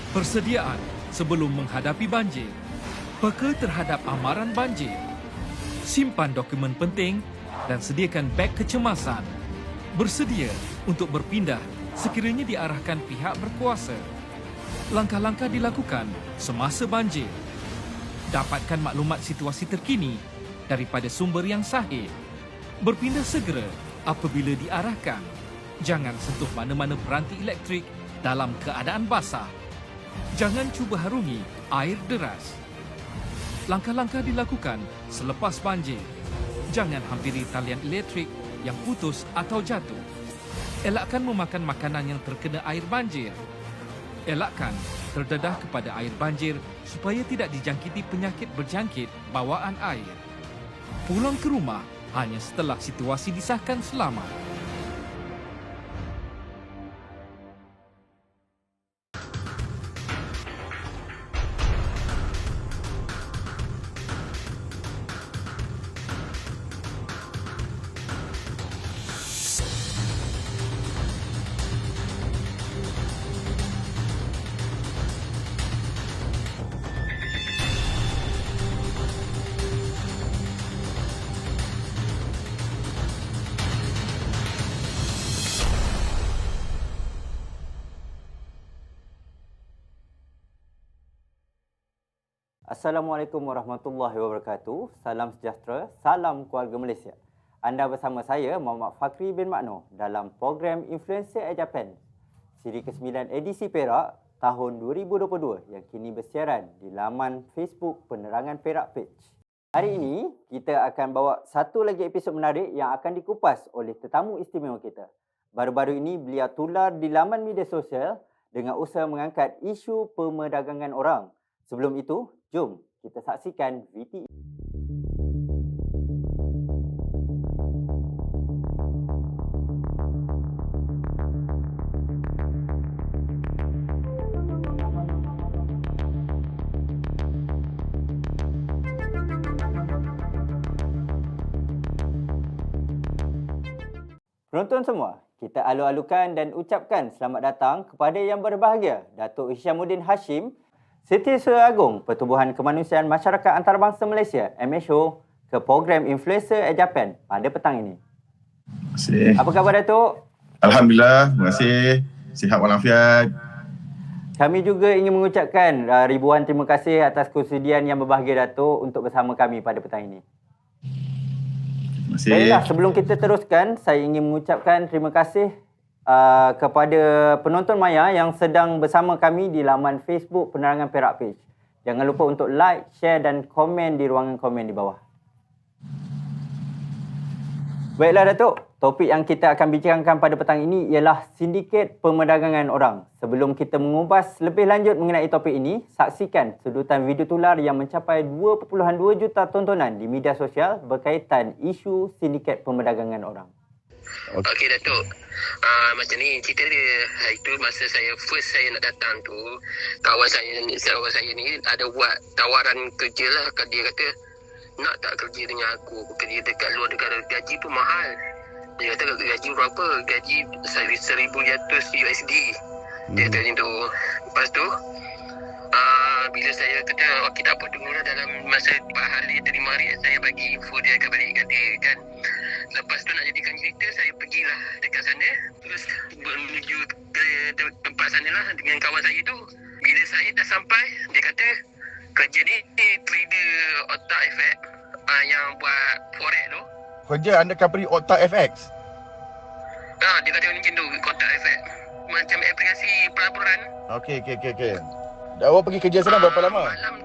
Persediaan sebelum menghadapi banjir. Peka terhadap amaran banjir. Simpan dokumen penting dan sediakan beg kecemasan. Bersedia untuk berpindah sekiranya diarahkan pihak berkuasa. Langkah-langkah dilakukan semasa banjir. Dapatkan maklumat situasi terkini daripada sumber yang sahih. Berpindah segera apabila diarahkan. Jangan sentuh mana-mana peranti elektrik dalam keadaan basah. Jangan cuba harungi air deras. Langkah-langkah dilakukan selepas banjir. Jangan hampiri talian elektrik yang putus atau jatuh. Elakkan memakan makanan yang terkena air banjir. Elakkan terdedah kepada air banjir supaya tidak dijangkiti penyakit berjangkit bawaan air. Pulang ke rumah hanya setelah situasi disahkan selamat. Assalamualaikum warahmatullahi wabarakatuh. Salam sejahtera, salam keluarga Malaysia. Anda bersama saya, Muhammad Fakri bin Makno dalam program Influencer Japan, siri ke-9 edisi Perak tahun 2022 yang kini bersiaran di laman Facebook Penerangan Perak Page. Hari ini, kita akan bawa satu lagi episod menarik yang akan dikupas oleh tetamu istimewa kita. Baru-baru ini, beliau tular di laman media sosial dengan usaha mengangkat isu pemerdagangan orang. Sebelum itu, jom kita saksikan VT. Penonton semua, kita alu-alukan dan ucapkan selamat datang kepada yang berbahagia, Datuk Hishamuddin Hashim, Setiausaha Agung Pertubuhan Kemanusiaan Masyarakat Antarabangsa Malaysia (MHO) ke program Influencer Japan pada petang ini. Terima kasih. Apa khabar Datuk? Alhamdulillah, terima kasih. Sihat walafiat. Kami juga ingin mengucapkan ribuan terima kasih atas kesediaan yang berbahagia Datuk untuk bersama kami pada petang ini. Terima kasih. Baiklah, sebelum kita teruskan, saya ingin mengucapkan terima kasih kepada penonton maya yang sedang bersama kami di laman Facebook Penerangan Perak Page. Jangan lupa untuk like, share dan komen di ruangan komen di bawah. Baiklah Datuk, topik yang kita akan bincangkan pada petang ini ialah sindiket pemerdagangan orang. Sebelum kita mengupas lebih lanjut mengenai topik ini, saksikan sudutan video tular yang mencapai 2.2 juta tontonan di media sosial berkaitan isu sindiket pemerdagangan orang. Okey Datuk, macam ni cerita dia. Hari tu masa saya nak datang tu, kawan saya ni ada buat tawaran kerja lah. Dia kata nak tak kerja dengan aku kerja dekat luar negara, gaji pun mahal. Dia kata gaji berapa? Gaji $1,200 USD. Dia kata macam tu. Lepas tu bila saya kata okey tak apa, tunggulah dalam masa 4 hari atau 5 hari saya bagi info dia akan balik kat dia kan. Lepas tu nak jadikan cerita, saya pergilah dekat sana, terus menuju ke tempat sana lah dengan kawan saya tu. Bila saya dah sampai, dia kata kerja ni trader otak FX yang buat forex tu. Kerja anda company Otak FX? Dia kata macam tu, otak FX macam aplikasi pelaburan. Okey. Dah awak pergi kerja sana berapa lama? Malam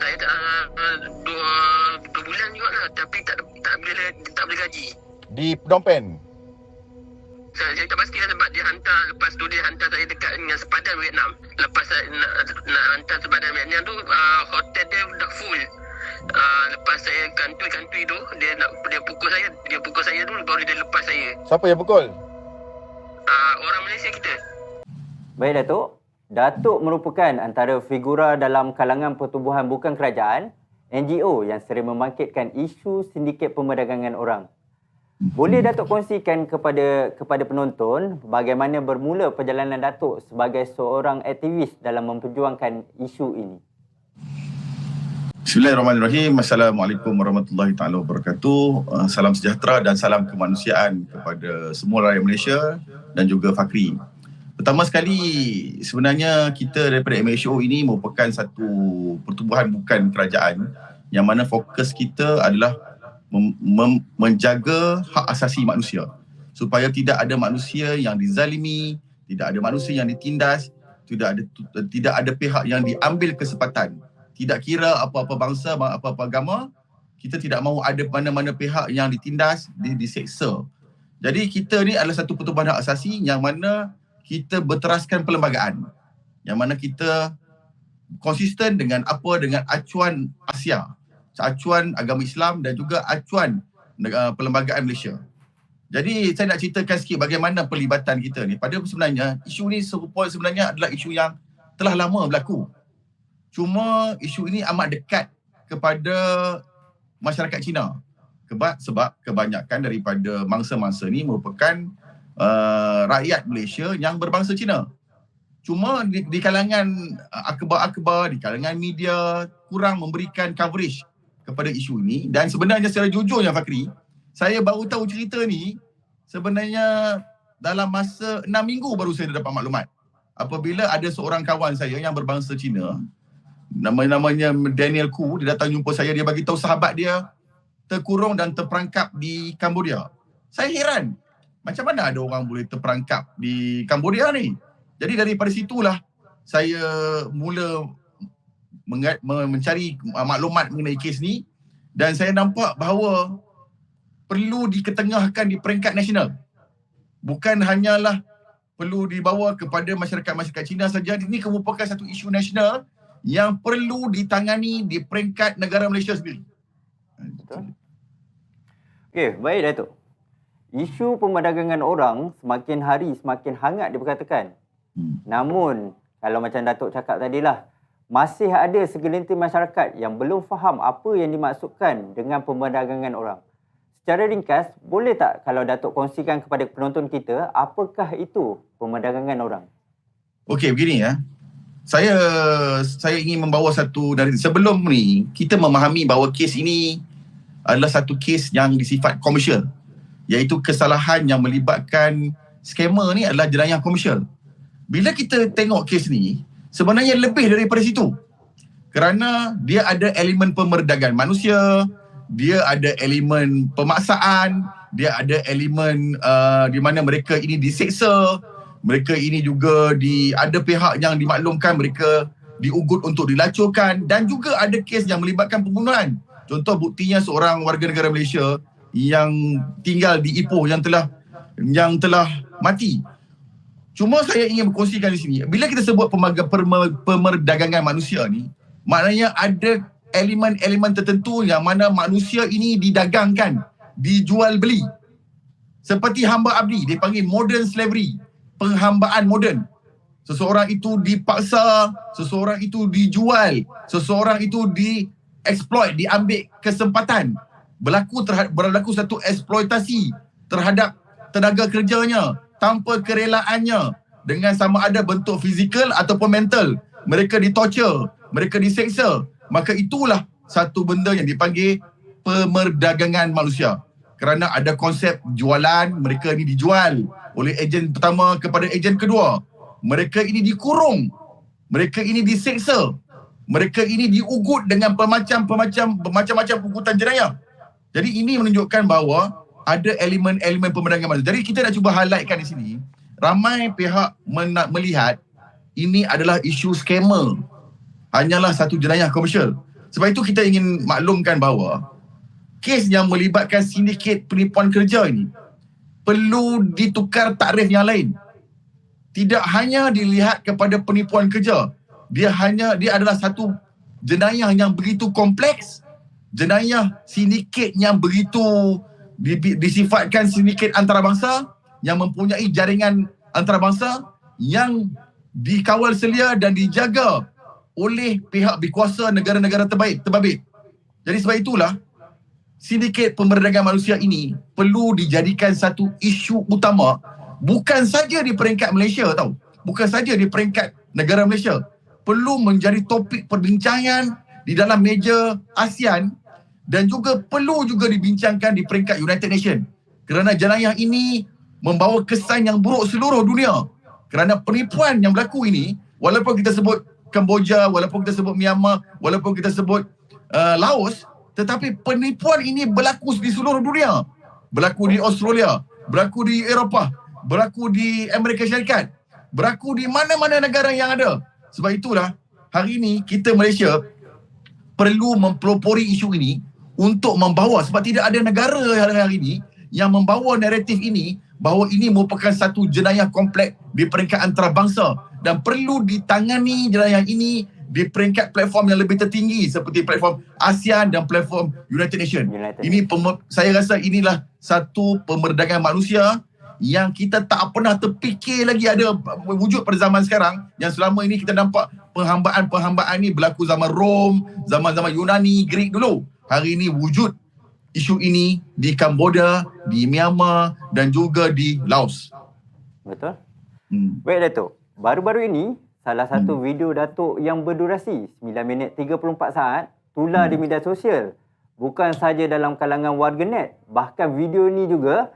saya dua bulan juga lah, tapi tak boleh gaji. Di Phnom Penh? Saya tak pasti lah sebab dia hantar, lepas tu dia hantar saya dekat dengan sepadan Vietnam. Lepas saya nak hantar sepadan Vietnam tu, hotel dia dah full. Lepas saya kantoi tu, dia pukul saya dulu baru dia lepas saya. Siapa yang pukul? Orang Malaysia kita. Baik Datuk, Datuk merupakan antara figura dalam kalangan pertubuhan bukan kerajaan, NGO yang sering membangkitkan isu sindiket pemerdagangan orang. Boleh Datuk kongsikan kepada penonton bagaimana bermula perjalanan Datuk sebagai seorang aktivis dalam memperjuangkan isu ini? Bismillahirrahmanirrahim. Assalamualaikum warahmatullahi taala wabarakatuh. Salam sejahtera dan salam kemanusiaan kepada semua rakyat Malaysia dan juga Fakri. Pertama sekali, sebenarnya kita daripada MHO ini merupakan satu pertubuhan bukan kerajaan yang mana fokus kita adalah menjaga hak asasi manusia supaya tidak ada manusia yang dizalimi, tidak ada manusia yang ditindas, tidak ada pihak yang diambil kesempatan. Tidak kira apa-apa bangsa, apa-apa agama, kita tidak mahu ada mana-mana pihak yang ditindas, diseksa. Jadi kita ni adalah satu pertubuhan hak asasi yang mana kita berteraskan perlembagaan, yang mana kita konsisten dengan acuan Asia, acuan agama Islam dan juga acuan perlembagaan Malaysia. Jadi saya nak ceritakan sikit bagaimana pelibatan kita ni. Pada sebenarnya isu ni sebenarnya adalah isu yang telah lama berlaku. Cuma isu ini amat dekat kepada masyarakat Cina. Sebab kebanyakan daripada mangsa-mangsa ni merupakan rakyat Malaysia yang berbangsa Cina. Cuma di kalangan akhbar-akhbar, di kalangan media kurang memberikan coverage kepada isu ini. Dan sebenarnya secara jujurnya Fakri, saya baru tahu cerita ni sebenarnya dalam masa 6 minggu baru saya dapat maklumat. Apabila ada seorang kawan saya yang berbangsa Cina, namanya Daniel Khoo, dia datang jumpa saya, dia bagi tahu sahabat dia terkurung dan terperangkap di Cambodia. Saya heran, macam mana ada orang boleh terperangkap di Cambodia ni? Jadi daripada situlah saya mula mencari maklumat mengenai kes ni dan saya nampak bahawa perlu diketengahkan di peringkat nasional. Bukan hanyalah perlu dibawa kepada masyarakat-masyarakat Cina saja. Ini merupakan satu isu nasional yang perlu ditangani di peringkat negara Malaysia sendiri. Betul. Okey, baik Datuk. Isu pemerdagangan orang semakin hari semakin hangat diperkatakan. Namun, kalau macam Datuk cakap tadilah, masih ada segelintir masyarakat yang belum faham apa yang dimaksudkan dengan pemerdagangan orang. Secara ringkas, boleh tak kalau Datuk kongsikan kepada penonton kita apakah itu pemerdagangan orang? Okey, begini ya. Saya ingin membawa satu dari sebelum ni kita memahami bahawa kes ini adalah satu kes yang disifat komersial, iaitu kesalahan yang melibatkan skamer ni adalah jenayah komersial. Bila kita tengok kes ni, sebenarnya lebih daripada situ. Kerana dia ada elemen pemerdagangan manusia, dia ada elemen pemaksaan, dia ada elemen di mana mereka ini diseksa, mereka ini juga ada pihak yang dimaklumkan mereka diugut untuk dilacurkan dan juga ada kes yang melibatkan pembunuhan. Contoh buktinya seorang warga negara Malaysia yang tinggal di Ipoh yang telah mati. Cuma saya ingin berkongsikan di sini, bila kita sebut pemerdagangan manusia ni, maknanya ada elemen-elemen tertentu yang mana manusia ini didagangkan, dijual beli. Seperti hamba abdi, dipanggil modern slavery, penghambaan moden. Seseorang itu dipaksa, seseorang itu dijual, seseorang itu dieksploit, diambil kesempatan. Berlaku satu eksploitasi terhadap tenaga kerjanya tanpa kerelaannya, dengan sama ada bentuk fizikal ataupun mental. Mereka ditorture, mereka diseksa. Maka itulah satu benda yang dipanggil pemerdagangan manusia. Kerana ada konsep jualan, mereka ini dijual oleh ejen pertama kepada ejen kedua. Mereka ini dikurung, mereka ini diseksa, mereka ini diugut dengan bermacam-macam ugutan jenayah. Jadi ini menunjukkan bahawa ada elemen-elemen pemerdagangan manusia. Jadi kita nak cuba highlightkan di sini, ramai pihak melihat ini adalah isu skamer, hanyalah satu jenayah komersial. Sebab itu kita ingin maklumkan bahawa kes yang melibatkan sindiket penipuan kerja ini perlu ditukar takrif yang lain. Tidak hanya dilihat kepada penipuan kerja, dia adalah satu jenayah yang begitu kompleks, jenayah sindiket yang begitu disifatkan sindiket antarabangsa yang mempunyai jaringan antarabangsa yang dikawal selia dan dijaga oleh pihak berkuasa negara-negara terbabit. Jadi sebab itulah sindiket pemberdagangan manusia ini perlu dijadikan satu isu utama, bukan saja di peringkat Malaysia tau, bukan saja di peringkat negara Malaysia, perlu menjadi topik perbincangan di dalam meja ASEAN dan juga perlu juga dibincangkan di peringkat United Nations, kerana jenayah ini membawa kesan yang buruk seluruh dunia. Kerana penipuan yang berlaku ini, walaupun kita sebut Kemboja, walaupun kita sebut Myanmar, walaupun kita sebut Laos, tetapi penipuan ini berlaku di seluruh dunia. Berlaku di Australia, berlaku di Eropah, berlaku di Amerika Syarikat, berlaku di mana-mana negara yang ada. Sebab itulah hari ini kita Malaysia perlu mempelopori isu ini untuk membawa, sebab tidak ada negara hari ini yang membawa naratif ini bahawa ini merupakan satu jenayah kompleks di peringkat antarabangsa dan perlu ditangani jenayah ini di peringkat platform yang lebih tertinggi seperti platform ASEAN dan platform United Nations. Ini saya rasa inilah satu pemerdagangan manusia yang kita tak pernah terfikir lagi ada wujud pada zaman sekarang, yang selama ini kita nampak penghambaan ini berlaku zaman Rom, zaman-zaman Yunani, Greek dulu. Hari ini wujud isu ini di Cambodia, di Myanmar dan juga di Laos. Betul. Baik Datuk, baru-baru ini salah satu video Datuk yang berdurasi 9 minit 34 saat tular di media sosial. Bukan saja dalam kalangan warganet, bahkan video ini juga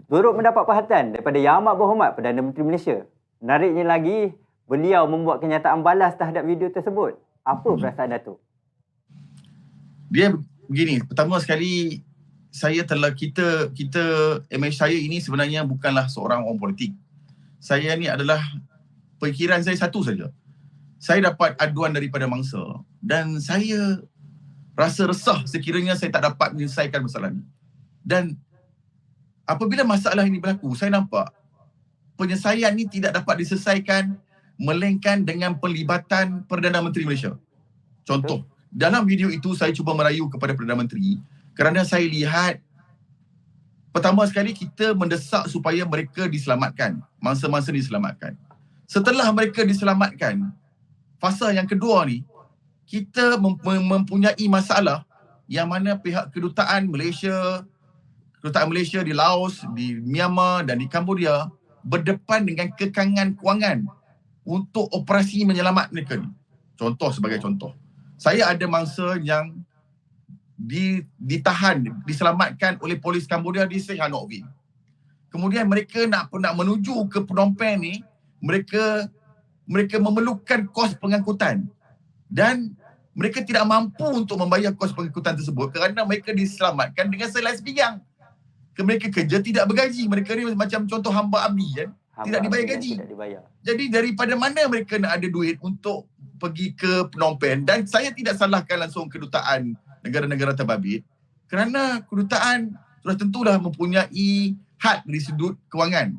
turut mendapat perhatian daripada Yang Amat Berhormat Perdana Menteri Malaysia. Menariknya lagi, beliau membuat kenyataan balas terhadap video tersebut. Apa perasaan Datuk? Dia begini, pertama sekali image saya ini sebenarnya bukanlah seorang orang politik. Saya ni adalah, fikiran saya satu saja. Saya dapat aduan daripada mangsa dan saya rasa resah sekiranya saya tak dapat menyelesaikan masalah ni. Dan apabila masalah ini berlaku, saya nampak penyelesaian ni tidak dapat diselesaikan melainkan dengan pelibatan Perdana Menteri Malaysia. Contoh, dalam video itu saya cuba merayu kepada Perdana Menteri kerana saya lihat pertama sekali kita mendesak supaya mereka diselamatkan, mangsa-mangsa diselamatkan. Setelah mereka diselamatkan, fasa yang kedua ni, kita mempunyai masalah yang mana pihak kedutaan Malaysia di Laos, di Myanmar dan di Cambodia berdepan dengan kekangan kewangan untuk operasi menyelamat mereka ni. Contoh, sebagai contoh, saya ada mangsa yang ditahan, diselamatkan oleh polis Cambodia di Sihanouk Ville. Kemudian mereka nak menuju ke Phnom Penh ni, mereka memerlukan kos pengangkutan dan mereka tidak mampu untuk membayar kos pengangkutan tersebut kerana mereka diselamatkan dengan selai sepinggang. Mereka kerja tidak bergaji. Mereka ni macam contoh hamba abdi kan, tidak dibayar gaji. Jadi daripada mana mereka nak ada duit untuk pergi ke Phnom Penh? Dan saya tidak salahkan langsung kedutaan negara-negara terbabit kerana kedutaan sudah tentulah mempunyai had dari sudut kewangan.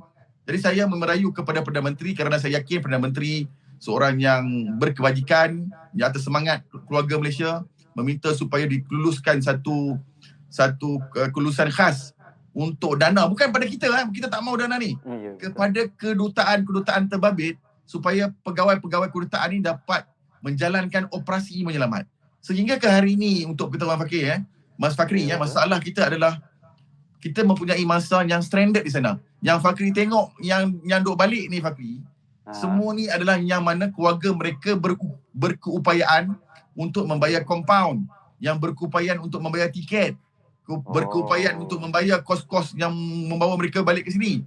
Jadi saya merayu kepada Perdana Menteri kerana saya yakin Perdana Menteri seorang yang berkebajikan, yang atas semangat keluarga Malaysia, meminta supaya dikeluluskan satu kelulusan khas untuk dana, bukan pada kita, kita tak mau dana ni, kepada kedutaan terbabit supaya pegawai-pegawai kedutaan ni dapat menjalankan operasi menyelamat. Sehingga ke hari ini untuk pengetahuan Fakir, Mas Fakri, masalah kita adalah kita mempunyai masa yang stranded di sana. Yang Fakri tengok yang duk balik ni Fakri, semua ni adalah yang mana keluarga mereka berkeupayaan untuk membayar compound, yang berkeupayaan untuk membayar tiket, berkeupayaan untuk membayar kos-kos yang membawa mereka balik ke sini.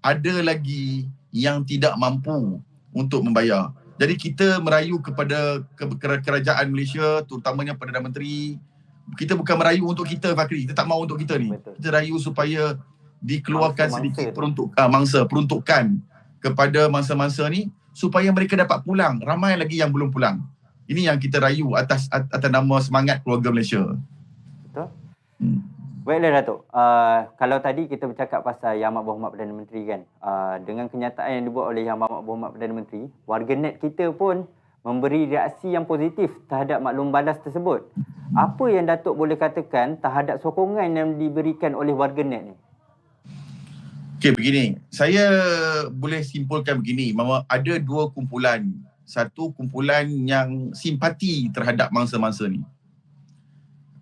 Ada lagi yang tidak mampu untuk membayar. Jadi kita merayu kepada kerajaan Malaysia, terutamanya Perdana Menteri. Kita bukan merayu untuk kita Fakri, kita tak mahu untuk kita ni. Kita rayu supaya dikeluarkan sedikit peruntukan kepada mangsa-mangsa ni supaya mereka dapat pulang. Ramai lagi yang belum pulang. Ini yang kita rayu atas nama semangat keluarga Malaysia. Betul. Baiklah Datuk, kalau tadi kita bercakap pasal Yang Amat Berhormat Perdana Menteri kan, dengan kenyataan yang dibuat oleh Yang Amat Berhormat Perdana Menteri, warganet kita pun memberi reaksi yang positif terhadap maklum balas tersebut. Apa yang Datuk boleh katakan terhadap sokongan yang diberikan oleh warganet ni? Okey, begini, saya boleh simpulkan begini, bahawa ada dua kumpulan. Satu kumpulan yang simpati terhadap mangsa-mangsa ni.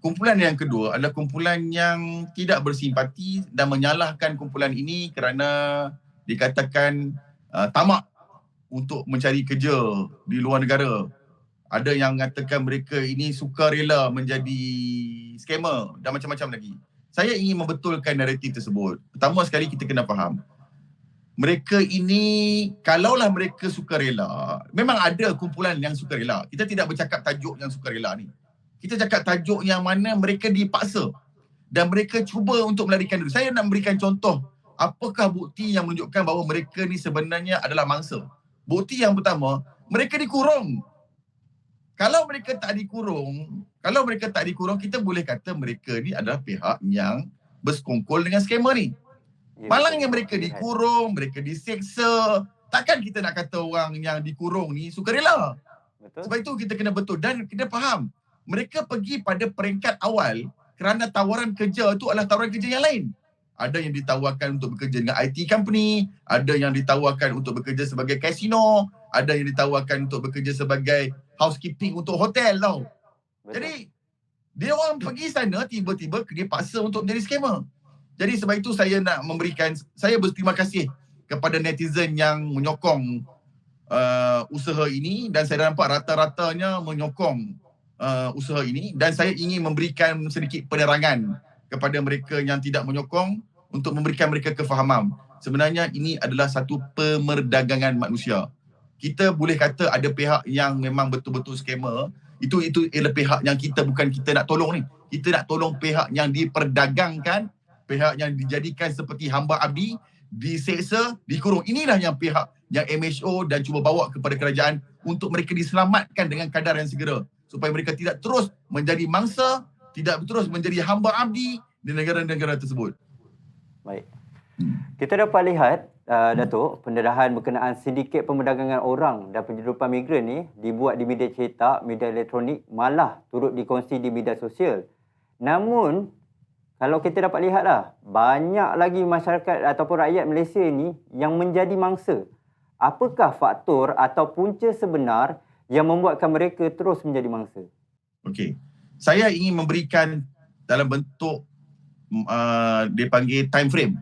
kumpulan yang kedua adalah kumpulan yang tidak bersimpati dan menyalahkan kumpulan ini kerana dikatakan tamak untuk mencari kerja di luar negara. Ada yang mengatakan mereka ini sukarela menjadi scammer dan macam-macam lagi. Saya ingin membetulkan naratif tersebut. Pertama sekali kita kena faham, mereka ini kalaulah mereka sukarela, memang ada kumpulan yang sukarela. Kita tidak bercakap tajuk yang sukarela ni. Kita cakap tajuk yang mana mereka dipaksa dan mereka cuba untuk melarikan diri. Saya nak memberikan contoh apakah bukti yang menunjukkan bahawa mereka ni sebenarnya adalah mangsa. Bukti yang pertama, mereka dikurung. Kalau mereka tak dikurung, kita boleh kata mereka ni adalah pihak yang bersekongkol dengan scammer ni. Malangnya mereka dikurung, mereka diseksa. Takkan kita nak kata orang yang dikurung ni sukarela. Betul. Sebab itu kita kena betul dan kita faham. Mereka pergi pada peringkat awal kerana tawaran kerja itu adalah tawaran kerja yang lain. Ada yang ditawarkan untuk bekerja dengan IT company, ada yang ditawarkan untuk bekerja sebagai kasino, ada yang ditawarkan untuk bekerja sebagai housekeeping untuk hotel tau. Betul. Jadi dia orang pergi sana tiba-tiba dia paksa untuk menjadi scammer. Jadi sebab itu saya nak saya berterima kasih kepada netizen yang menyokong usaha ini dan saya nampak rata-ratanya menyokong usaha ini dan saya ingin memberikan sedikit penerangan kepada mereka yang tidak menyokong untuk memberikan mereka kefahaman. Sebenarnya ini adalah satu pemerdagangan manusia. Kita boleh kata ada pihak yang memang betul-betul scammer, itu ialah pihak yang kita nak tolong ni. Kita nak tolong pihak yang diperdagangkan, pihak yang dijadikan seperti hamba abdi, diseksa, dikurung. Inilah yang pihak yang MHO dan cuba bawa kepada kerajaan untuk mereka diselamatkan dengan kadar yang segera supaya mereka tidak terus menjadi mangsa, tidak terus menjadi hamba abdi di negara-negara tersebut. Baik. Kita dapat lihat, Datuk, pendedahan berkenaan sindiket perdagangan orang dan penyeludupan migran ni dibuat di media cetak, media elektronik, malah turut dikongsi di media sosial. Namun, kalau kita dapat lihatlah, banyak lagi masyarakat ataupun rakyat Malaysia ni yang menjadi mangsa. Apakah faktor atau punca sebenar yang membuatkan mereka terus menjadi mangsa? Okey. Saya ingin memberikan dalam bentuk dia panggil time frame.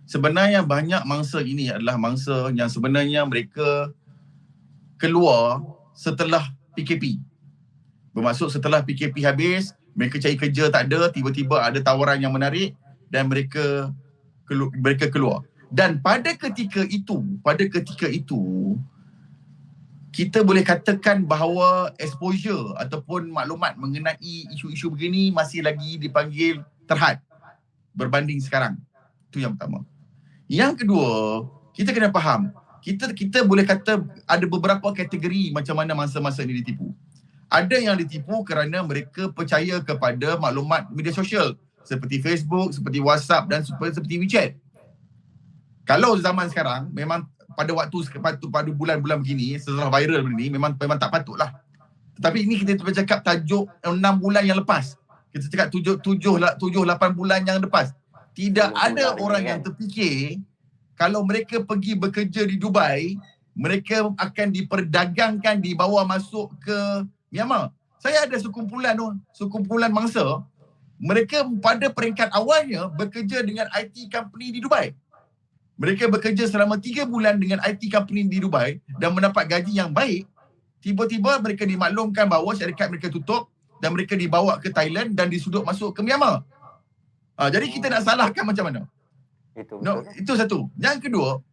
Sebenarnya banyak mangsa ini adalah mangsa yang sebenarnya mereka keluar setelah PKP. Bermaksud setelah PKP habis, mereka cari kerja tak ada, tiba-tiba ada tawaran yang menarik dan mereka keluar. Dan pada ketika itu kita boleh katakan bahawa exposure ataupun maklumat mengenai isu-isu begini masih lagi dipanggil terhad berbanding sekarang. Itu yang pertama. Yang kedua, kita kena faham, kita boleh kata ada beberapa kategori macam mana mangsa-mangsa ini ditipu. Ada yang ditipu kerana mereka percaya kepada maklumat media sosial seperti Facebook, seperti WhatsApp dan seperti WeChat. Kalau zaman sekarang memang pada bulan-bulan begini setelah viral begini memang tak patutlah. Tetapi ini kita bercakap tajuk 6 bulan yang lepas. Kita cakap 7-8 bulan yang lepas. Tidak ada orang yang terfikir kalau mereka pergi bekerja di Dubai, mereka akan diperdagangkan, dibawa masuk ke Myanmar. Saya ada sekumpulan mangsa, mereka pada peringkat awalnya bekerja dengan IT company di Dubai. Mereka bekerja selama 3 bulan dengan IT company di Dubai dan mendapat gaji yang baik. Tiba-tiba mereka dimaklumkan bahawa syarikat mereka tutup dan mereka dibawa ke Thailand dan disudut masuk ke Myanmar. Jadi kita nak salahkan macam mana? Itu satu. Yang kedua,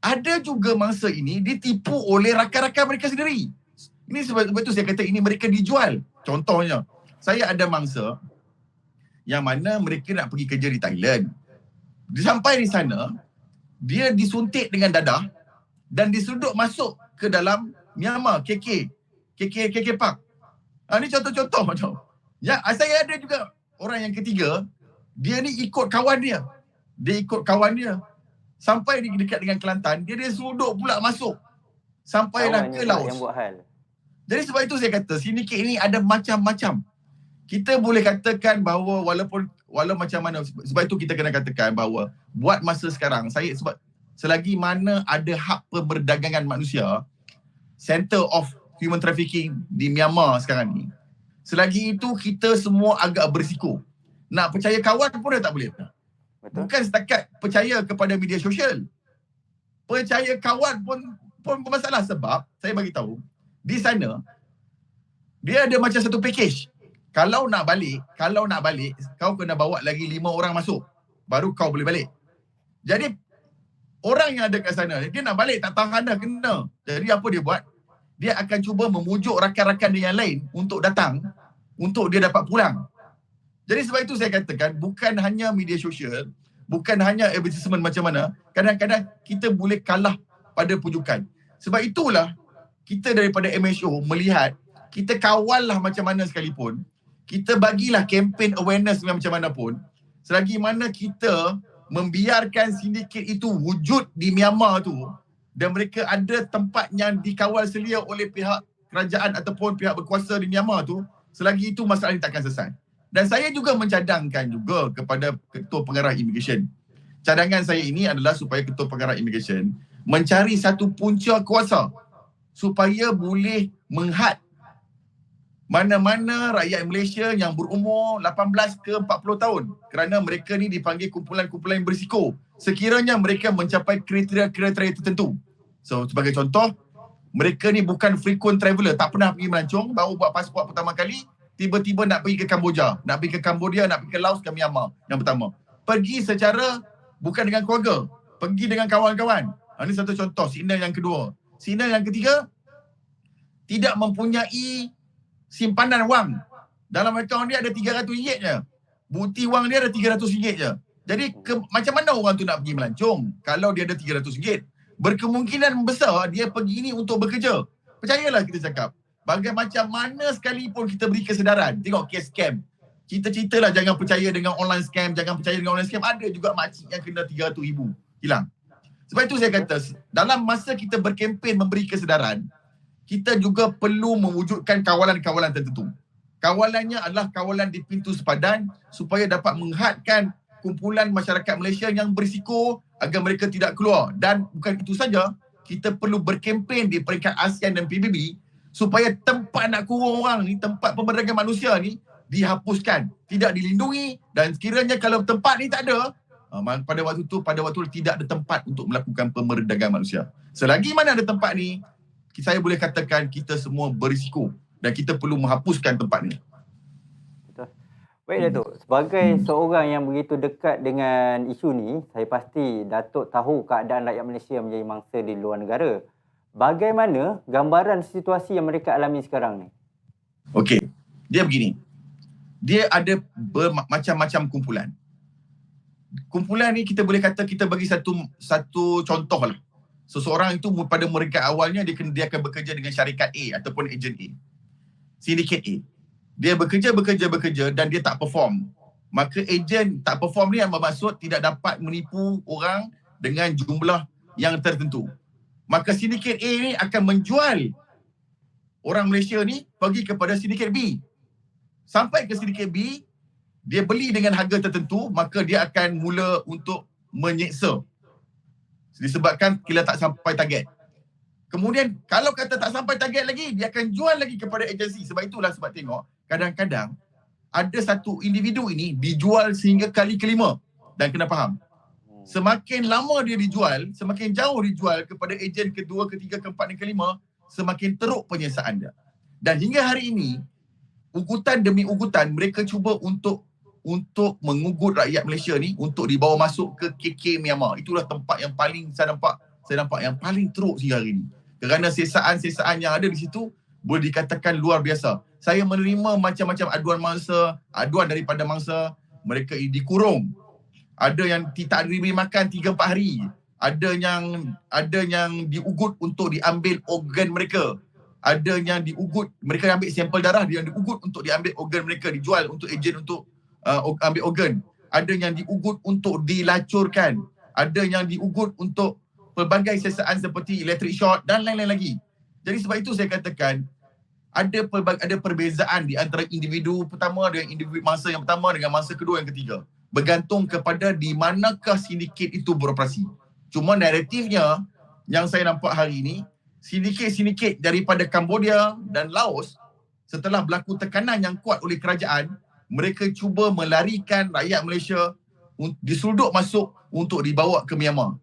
ada juga mangsa ini ditipu oleh rakan-rakan mereka sendiri. Ini sebab itu saya kata ini mereka dijual. Contohnya, saya ada mangsa yang mana mereka nak pergi kerja di Thailand. Sampai di sana, dia disuntik dengan dadah dan disudut masuk ke dalam Myanmar, KK Park. Ini contoh-contoh macam. Ya, saya ada juga orang yang ketiga, dia ni ikut kawan dia. Sampai di dekat dengan Kelantan, dia sudut pula masuk. Sampailah ke Laos. Jadi sebab itu saya kata sindiket ini ada macam-macam. Kita boleh katakan bahawa walaupun macam mana, sebab itu kita kena katakan bahawa buat masa sekarang, sebab selagi mana ada hak perdagangan manusia, Center of Human Trafficking di Myanmar sekarang ni, Selagi itu kita semua agak berisiko. Nak percaya kawan pun dah tak boleh. Betul. Bukan setakat percaya kepada media sosial. Percaya kawan pun bermasalah sebab saya bagi tahu di sana dia ada macam satu package. Kalau nak balik, kau kena bawa lagi 5 orang masuk. Baru kau boleh balik. Jadi orang yang ada kat sana, dia nak balik tak tahan dah kena. Jadi apa dia buat? Dia akan cuba memujuk rakan-rakan dia yang lain untuk datang, untuk dia dapat pulang. Jadi sebab itu saya katakan, bukan hanya media sosial, bukan hanya advertisement macam mana, kadang-kadang kita boleh kalah pada pujukan. Sebab itulah kita daripada MHO melihat, kita kawallah macam mana sekalipun, kita bagilah campaign awareness macam mana pun, selagi mana kita membiarkan sindiket itu wujud di Myanmar tu, dan mereka ada tempat yang dikawal selia oleh pihak kerajaan ataupun pihak berkuasa di Myanmar tu, selagi itu masalah ini takkan selesai. Dan saya juga mencadangkan juga kepada Ketua Pengarah Immigration. Cadangan saya ini adalah supaya Ketua Pengarah Immigration mencari satu punca kuasa supaya boleh menghad mana-mana rakyat Malaysia yang berumur 18 ke 40 tahun, kerana mereka ni dipanggil kumpulan-kumpulan yang berisiko sekiranya mereka mencapai kriteria-kriteria tertentu. So sebagai contoh, mereka ni bukan frequent traveller, tak pernah pergi melancong, baru buat pasport pertama kali, tiba-tiba nak pergi ke Kamboja, nak pergi ke Laos, ke Myanmar yang pertama. Pergi secara bukan dengan keluarga, pergi dengan kawan-kawan. Ini satu contoh. Signal yang kedua. Signal yang ketiga, tidak mempunyai simpanan wang. Dalam akaun dia ada RM300 je. Bukti wang dia ada RM300 je. Jadi macam mana orang tu nak pergi melancong kalau dia ada RM300? Berkemungkinan besar dia pergi ni untuk bekerja. Percayalah kita cakap. Macam mana sekalipun kita beri kesedaran. Tengok kes scam. Kita ceritalah jangan percaya dengan online scam, jangan percaya dengan online scam. Ada juga makcik yang kena RM300,000 hilang. Sebab itu saya kata, dalam masa kita berkempen memberi kesedaran, kita juga perlu mewujudkan kawalan-kawalan tertentu. Kawalannya adalah kawalan di pintu sepadan supaya dapat menghadkan kumpulan masyarakat Malaysia yang berisiko agar mereka tidak keluar. Dan bukan itu saja, kita perlu berkempen di peringkat ASEAN dan PBB supaya tempat nak kurung orang ni, tempat pemberdagangan manusia ni dihapuskan, tidak dilindungi, dan sekiranya kalau tempat ni tak ada, pada waktu tu tidak ada tempat untuk melakukan pemberdagangan manusia. Selagi mana ada tempat ni, saya boleh katakan kita semua berisiko dan kita perlu menghapuskan tempat ni. Betul. Baik Datuk, sebagai seorang yang begitu dekat dengan isu ni, saya pasti Datuk tahu keadaan rakyat Malaysia menjadi mangsa di luar negara. Bagaimana gambaran situasi yang mereka alami sekarang ni? Okey, dia begini. Dia ada bermacam-macam kumpulan. Kumpulan ni kita boleh kata kita bagi satu contoh lah. Seseorang itu pada mereka awalnya dia akan bekerja dengan syarikat A ataupun ejen A. Sindiket A. Dia bekerja dan dia tak perform. Maka ejen tak perform ni yang bermaksud tidak dapat menipu orang dengan jumlah yang tertentu. Maka sindiket A ni akan menjual orang Malaysia ni pergi kepada sindiket B. Sampai ke sindiket B, dia beli dengan harga tertentu, maka dia akan mula untuk menyeksa. Disebabkan kila tak sampai target. Kemudian kalau kata tak sampai target lagi, dia akan jual lagi kepada agensi. Sebab tengok, kadang-kadang ada satu individu ini dijual sehingga kali kelima. Dan kena faham, semakin lama dia dijual, semakin jauh dijual kepada ejen kedua, ketiga, keempat dan kelima, semakin teruk penyiasaan dia. Dan hingga hari ini, ugutan demi ugutan mereka cuba untuk mengugut rakyat Malaysia ni untuk dibawa masuk ke KK Myanmar. Itulah tempat yang paling saya nampak yang paling teruk sehingga hari ini. Kerana sesaan-sesaan yang ada di situ boleh dikatakan luar biasa. Saya menerima macam-macam aduan daripada mangsa, mereka dikurung. Ada yang tak diberi makan 3-4 hari. Ada yang diugut untuk diambil organ mereka. Ada yang diugut, mereka ambil sampel darah, dia yang diugut untuk diambil organ mereka, dijual untuk ejen untuk ambil organ. Ada yang diugut untuk dilacurkan. Ada yang diugut untuk pelbagai sesaan seperti electric shock dan lain-lain lagi. Jadi sebab itu saya katakan ada perbezaan di antara individu pertama dengan individu mangsa yang pertama dengan mangsa kedua yang ketiga. Bergantung kepada di manakah sindiket itu beroperasi. Cuma naratifnya yang saya nampak hari ini, sindiket-sindiket daripada Cambodia dan Laos setelah berlaku tekanan yang kuat oleh kerajaan, mereka cuba melarikan rakyat Malaysia diseludup masuk untuk dibawa ke Myanmar.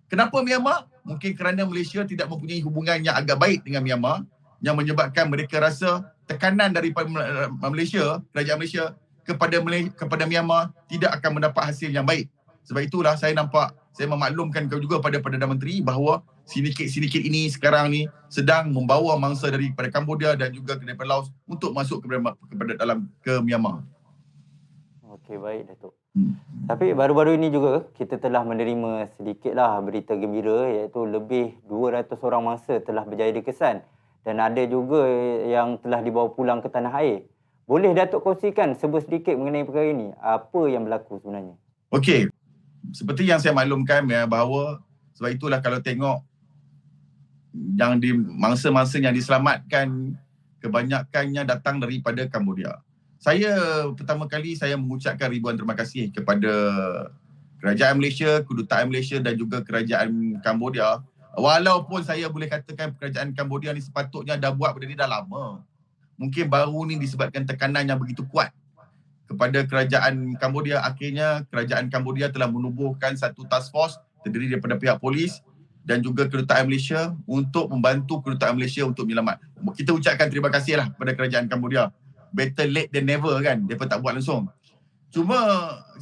Kenapa Myanmar? Mungkin kerana Malaysia tidak mempunyai hubungan yang agak baik dengan Myanmar, yang menyebabkan mereka rasa tekanan daripada Malaysia, kerajaan Malaysia kepada Myanmar tidak akan mendapat hasil yang baik. Sebab itulah saya memaklumkan juga pada Perdana Menteri bahawa sindiket ini sekarang ni sedang membawa mangsa daripada Cambodia dan juga daripada Laos untuk masuk ke Myanmar. Okey, baik Datuk. Tapi baru-baru ini juga kita telah menerima sedikitlah berita gembira, iaitu lebih 200 orang mangsa telah berjaya dikesan dan ada juga yang telah dibawa pulang ke tanah air. Boleh Datuk kongsikan sedikit mengenai perkara ini? Apa yang berlaku sebenarnya? Okey, seperti yang saya maklumkan bahawa sebab itulah kalau tengok yang mangsa-mangsa yang diselamatkan kebanyakannya datang daripada Cambodia. Saya pertama kali saya mengucapkan ribuan terima kasih kepada Kerajaan Malaysia, Kedutaan Malaysia dan juga Kerajaan Cambodia. Walaupun saya boleh katakan Kerajaan Cambodia ni sepatutnya dah buat benda ni dah lama. Mungkin baru ni disebabkan tekanan yang begitu kuat kepada Kerajaan Cambodia, akhirnya Kerajaan Cambodia telah menubuhkan satu task force terdiri daripada pihak polis dan juga Kedutaan Malaysia untuk membantu Kedutaan Malaysia untuk menyelamat. Kita ucapkan terima kasihlah kepada Kerajaan Cambodia. Better late than never kan, mereka tak buat langsung. Cuma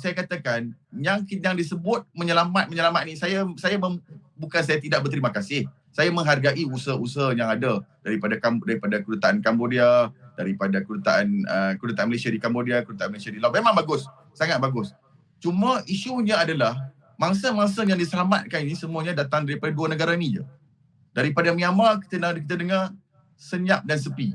saya katakan yang disebut menyelamat ni bukan saya tidak berterima kasih. Saya menghargai usaha-usaha yang ada daripada Kedutaan Cambodia, daripada Kedutaan Malaysia di Cambodia, Kedutaan Malaysia di Laos. Memang bagus, sangat bagus. Cuma isunya adalah mangsa-mangsa yang diselamatkan ini semuanya datang daripada dua negara ni je. Daripada Myanmar kita dengar senyap dan sepi.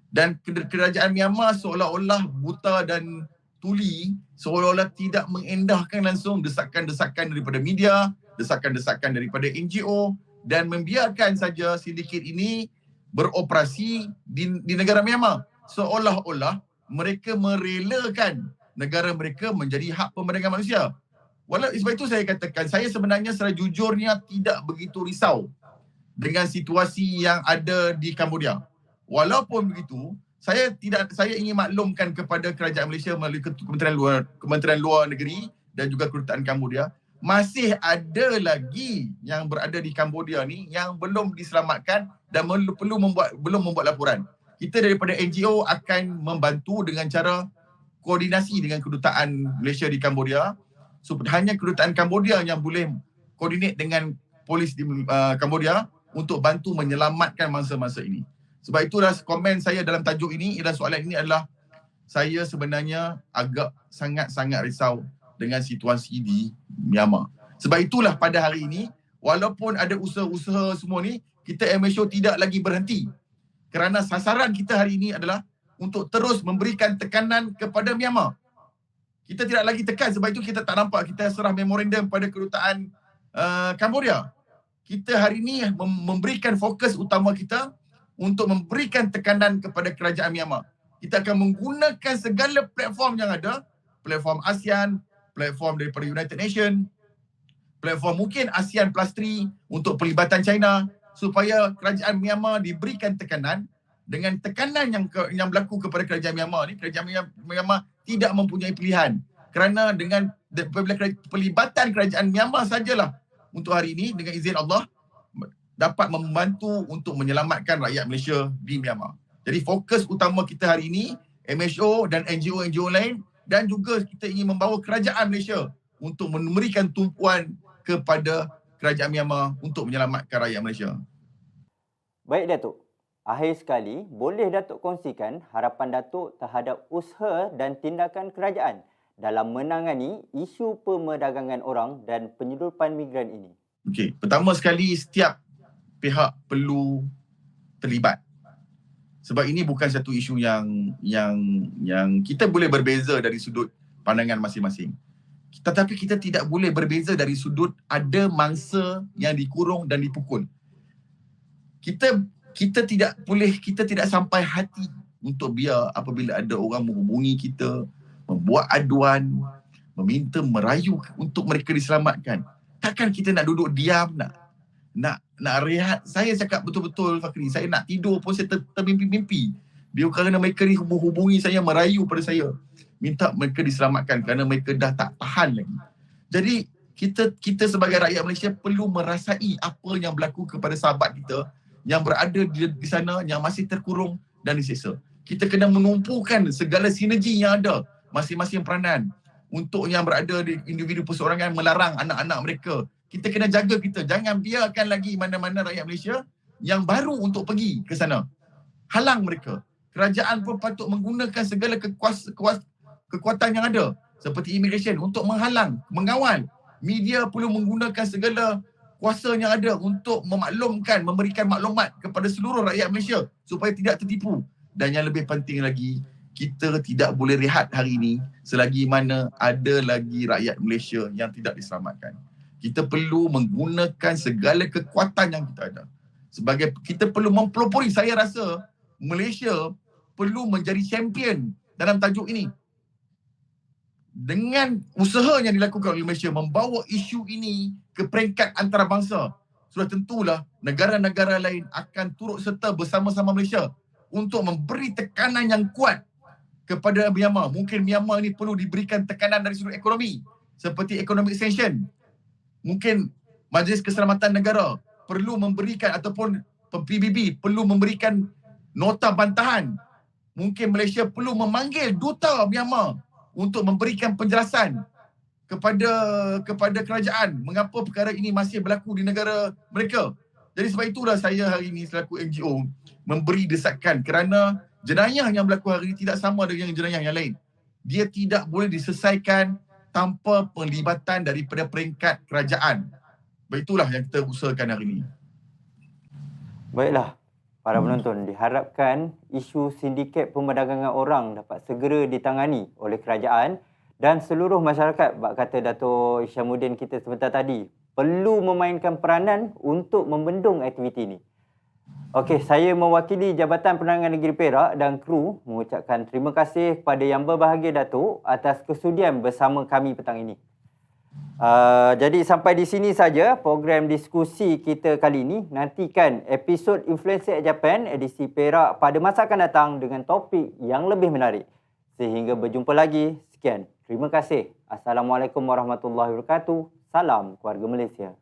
Dan kerajaan Myanmar seolah-olah buta dan tuli, seolah-olah tidak mengendahkan langsung desakan-desakan daripada media, desakan-desakan daripada NGO dan membiarkan saja sindiket ini beroperasi di negara Myanmar. Seolah-olah mereka merelakan negara mereka menjadi hak pembandagan manusia. Sebab itu saya katakan, saya sebenarnya secara jujurnya tidak begitu risau dengan situasi yang ada di Cambodia. Walaupun begitu, saya ingin maklumkan kepada Kerajaan Malaysia melalui Kementerian Luar Negeri dan juga Kedutaan Cambodia, masih ada lagi yang berada di Cambodia ni yang belum diselamatkan dan belum membuat laporan. Kita daripada NGO akan membantu dengan cara koordinasi dengan Kedutaan Malaysia di Cambodia. So, hanya Kedutaan Cambodia yang boleh koordinat dengan polis di Cambodia untuk bantu menyelamatkan mangsa-mangsa ini. Sebab itulah komen saya dalam tajuk ini, dalam soalan ini adalah saya sebenarnya agak sangat-sangat risau dengan situasi di Myanmar. Sebab itulah pada hari ini, walaupun ada usaha-usaha semua ni, kita MHO tidak lagi berhenti. Kerana sasaran kita hari ini adalah untuk terus memberikan tekanan kepada Myanmar. Kita tidak lagi tekan, sebab itu kita tak nampak kita serah memorandum pada Kedutaan Cambodia. Kita hari ini memberikan fokus utama kita untuk memberikan tekanan kepada kerajaan Myanmar. Kita akan menggunakan segala platform yang ada, platform ASEAN, platform daripada United Nations, platform mungkin ASEAN Plus 3 untuk pelibatan China, supaya kerajaan Myanmar diberikan tekanan. Dengan tekanan yang berlaku kepada kerajaan Myanmar ni, kerajaan Myanmar tidak mempunyai pilihan. Kerana dengan pelibatan kerajaan Myanmar sajalah untuk hari ini, dengan izin Allah, dapat membantu untuk menyelamatkan rakyat Malaysia di Myanmar. Jadi fokus utama kita hari ini, MHO dan NGO-NGO lain, dan juga kita ingin membawa kerajaan Malaysia untuk memberikan tumpuan kepada kerajaan Myanmar untuk menyelamatkan rakyat Malaysia. Baik Datuk, akhir sekali boleh Datuk kongsikan harapan Datuk terhadap usaha dan tindakan kerajaan dalam menangani isu pemerdagangan orang dan penyeludupan migran ini? Okey, pertama sekali setiap pihak perlu terlibat. Sebab ini bukan satu isu yang kita boleh berbeza dari sudut pandangan masing-masing. Tetapi kita tidak boleh berbeza dari sudut ada mangsa yang dikurung dan dipukul. Kita tidak sampai hati untuk biar apabila ada orang menghubungi kita, membuat aduan, merayu untuk mereka diselamatkan. Takkan kita nak duduk diam, nak rehat. Saya cakap betul-betul Fakri, saya nak tidur pun saya termimpi-mimpi Kerana mereka ni hubungi saya, merayu pada saya, minta mereka diselamatkan kerana mereka dah tak tahan lagi. Jadi kita sebagai rakyat Malaysia perlu merasai apa yang berlaku kepada sahabat kita yang berada di sana, yang masih terkurung dan disiksa. Kita kena menumpukan segala sinergi yang ada masing-masing peranan untuk yang berada di individu perseorangan melarang anak-anak mereka. Kita kena jaga kita. Jangan biarkan lagi mana-mana rakyat Malaysia yang baru untuk pergi ke sana. Halang mereka. Kerajaan pun patut menggunakan segala kekuatan yang ada seperti immigration untuk menghalang, mengawal. Media perlu menggunakan segala kuasa yang ada untuk memaklumkan, memberikan maklumat kepada seluruh rakyat Malaysia supaya tidak tertipu. Dan yang lebih penting lagi, kita tidak boleh rehat hari ini selagi mana ada lagi rakyat Malaysia yang tidak diselamatkan. Kita perlu menggunakan segala kekuatan yang kita ada. Kita perlu mempelopori. Saya rasa Malaysia perlu menjadi champion dalam tajuk ini. Dengan usaha yang dilakukan oleh Malaysia membawa isu ini ke peringkat antarabangsa, sudah tentulah negara-negara lain akan turut serta bersama-sama Malaysia untuk memberi tekanan yang kuat kepada Myanmar. Mungkin Myanmar ini perlu diberikan tekanan dari sudut ekonomi seperti economic sanction. Mungkin Majlis Keselamatan Negara perlu memberikan, ataupun PBB perlu memberikan nota bantahan. Mungkin Malaysia perlu memanggil duta Myanmar untuk memberikan penjelasan kepada kerajaan mengapa perkara ini masih berlaku di negara mereka. Jadi sebab itulah saya hari ini selaku NGO memberi desakan kerana jenayah yang berlaku hari ini tidak sama dengan jenayah yang lain. Dia tidak boleh diselesaikan tanpa pelibatan daripada peringkat kerajaan. Itulah yang kita usahakan hari ini. Baiklah, para penonton, diharapkan isu sindiket pemerdagangan orang dapat segera ditangani oleh kerajaan dan seluruh masyarakat. Bak kata Dato' Isyamuddin kita sebentar tadi, perlu memainkan peranan untuk membendung aktiviti ini. Okey, saya mewakili Jabatan Penerangan Negeri Perak dan kru mengucapkan terima kasih kepada Yang Berbahagia Datuk atas kesudian bersama kami petang ini. Jadi sampai di sini saja program diskusi kita kali ini. Nantikan episod Influencer Japan edisi Perak pada masa akan datang dengan topik yang lebih menarik. Sehingga berjumpa lagi. Sekian. Terima kasih. Assalamualaikum warahmatullahi wabarakatuh. Salam keluarga Malaysia.